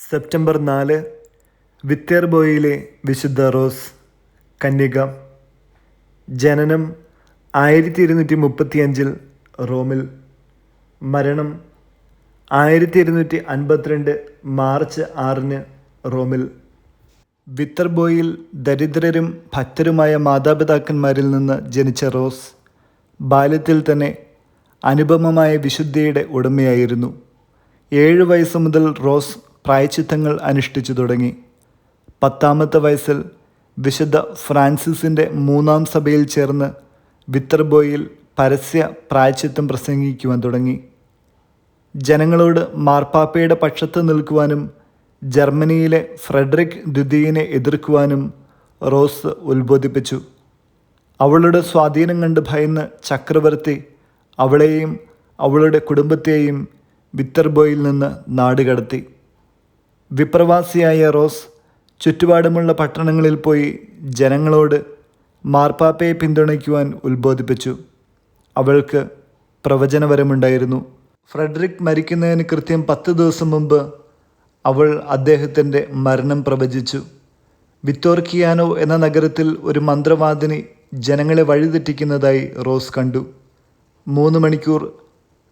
September 4 വിറ്റെർബോയിലെ വിശുദ്ധ rose കന്യക. ജനനം 1235 റോമിൽ. മരണം 1252 മാർച്ച് 6 റോമിൽ. വിറ്റെർബോയിൽ ദരിദ്രരും ഭക്തരുമായ മാതാപിതാക്കന്മാരിൽ നിന്ന് ജനിച്ച റോസ് ബാല്യത്തിൽ തന്നെ അനുപമമായ വിശുദ്ധിയുടെ ഉടമയായിരുന്നു. 7 വയസ്സ് മുതൽ റോസ് പ്രായശ്ചിത്തങ്ങൾ അനുഷ്ഠിച്ചു തുടങ്ങി. 10ാമത്തെ വയസ്സിൽ വിശുദ്ധ ഫ്രാൻസിസിൻ്റെ 3ാം സഭയിൽ ചേർന്ന് വിറ്റെർബോയിൽ പരസ്യ പ്രായശ്ചിത്തം പ്രസംഗിക്കുവാൻ തുടങ്ങി. ജനങ്ങളോട് മാർപ്പാപ്പയുടെ പക്ഷത്ത് നിൽക്കുവാനും ജർമ്മനിയിലെ ഫ്രെഡറിക് ദ്വിതീയനെ എതിർക്കുവാനും റോസ് ഉത്ബോധിപ്പിച്ചു. അവളുടെ സ്വാധീനം കണ്ട് ഭയന്ന് ചക്രവർത്തി അവളെയും അവളുടെ കുടുംബത്തെയും വിറ്റെർബോയിൽ നിന്ന് നാടുകടത്തി. വിപ്രവാസിയായ റോസ് ചുറ്റുപാടുമുള്ള പട്ടണങ്ങളിൽ പോയി ജനങ്ങളോട് മാർപ്പാപ്പയെ പിന്തുണയ്ക്കുവാൻ ഉത്ബോധിപ്പിച്ചു. അവൾക്ക് പ്രവചനവരമുണ്ടായിരുന്നു. ഫ്രെഡറിക് മരിക്കുന്നതിന് കൃത്യം 10 ദിവസം മുമ്പ് അവൾ അദ്ദേഹത്തിൻ്റെ മരണം പ്രവചിച്ചു. വിറ്റോർക്കിയാനോ എന്ന നഗരത്തിൽ ഒരു മന്ത്രവാദിനി ജനങ്ങളെ വഴിതെറ്റിക്കുന്നതായി റോസ് കണ്ടു. 3 മണിക്കൂർ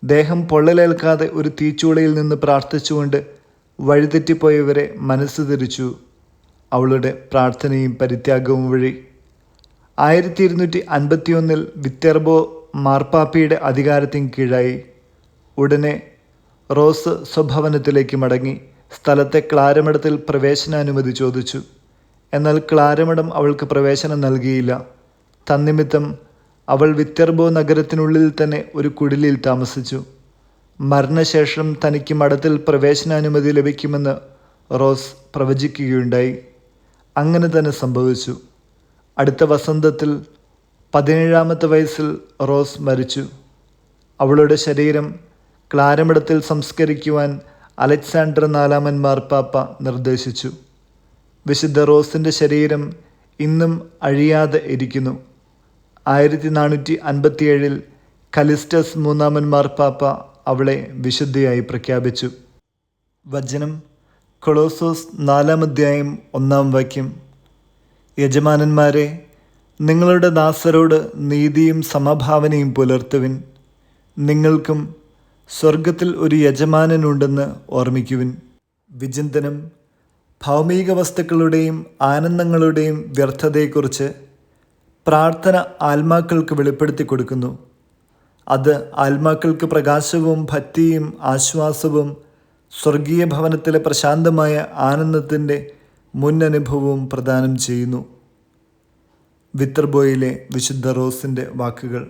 ദേഹം പൊള്ളലേൽക്കാതെ ഒരു തീച്ചൂളയിൽ നിന്ന് പ്രാർത്ഥിച്ചുകൊണ്ട് വഴിതെറ്റിപ്പോയവരെ മനസ്സ് തിരിച്ചു. അവളുടെ പ്രാർത്ഥനയും പരിത്യാഗവും വഴി 1251 വിറ്റെർബോ മാർപ്പാപ്പയുടെ അധികാരത്തിന് കീഴായി. ഉടനെ റോസ് സ്വഭവനത്തിലേക്ക് മടങ്ങി. സ്ഥലത്തെ ക്ലാരമഠത്തിൽ പ്രവേശനാനുമതി ചോദിച്ചു. എന്നാൽ ക്ലാരമഠം അവൾക്ക് പ്രവേശനം നൽകിയില്ല. തന്നിമിത്തം അവൾ വിറ്റെർബോ നഗരത്തിനുള്ളിൽ തന്നെ ഒരു കുടിലിൽ താമസിച്ചു. മരണശേഷം തനിക്ക് മഠത്തിൽ പ്രവേശനാനുമതി ലഭിക്കുമെന്ന് റോസ് പ്രവചിക്കുകയുണ്ടായി. അങ്ങനെ തന്നെ സംഭവിച്ചു. അടുത്ത വസന്തത്തിൽ 17ാമത്തെ വയസ്സിൽ റോസ് മരിച്ചു. അവളുടെ ശരീരം ക്ലാരമഠത്തിൽ സംസ്കരിക്കുവാൻ അലക്സാണ്ടർ 4ാമൻ മാർപ്പാപ്പ നിർദ്ദേശിച്ചു. വിശുദ്ധ റോസിൻ്റെ ശരീരം ഇന്നും അഴിയാതെ ഇരിക്കുന്നു. 1457 കലിസ്റ്റസ് 3ാമൻ മാർപ്പാപ്പ അവളെ വിശുദ്ധയായി പ്രഖ്യാപിച്ചു. വചനം കൊളോസോസ് 4-ാം അധ്യായം 1-ാം വാക്യം. യജമാനന്മാരെ, നിങ്ങളുടെ ദാസരോട് നീതിയും സമഭാവനയും പുലർത്തുവിൻ. നിങ്ങൾക്കും സ്വർഗത്തിൽ ഒരു യജമാനനുണ്ടെന്ന് ഓർമ്മിക്കുവിൻ. വിചിന്തനം. ഭൗമിക വസ്തുക്കളുടെയും ആനന്ദങ്ങളുടെയും വ്യർത്ഥതയെക്കുറിച്ച് പ്രാർത്ഥന ആത്മാക്കൾക്ക് വെളിപ്പെടുത്തി കൊടുക്കുന്നു. അത് ആത്മാക്കൾക്ക് പ്രകാശവും ഭക്തിയും ആശ്വാസവും സ്വർഗീയ ഭവനത്തിലെ പ്രശാന്തമായ ആനന്ദത്തിൻ്റെ മുന്നനുഭവവും പ്രദാനം ചെയ്യുന്നു. വിറ്റെർബോയിലെ വിശുദ്ധ റോസിൻ്റെ വാക്കുകൾ.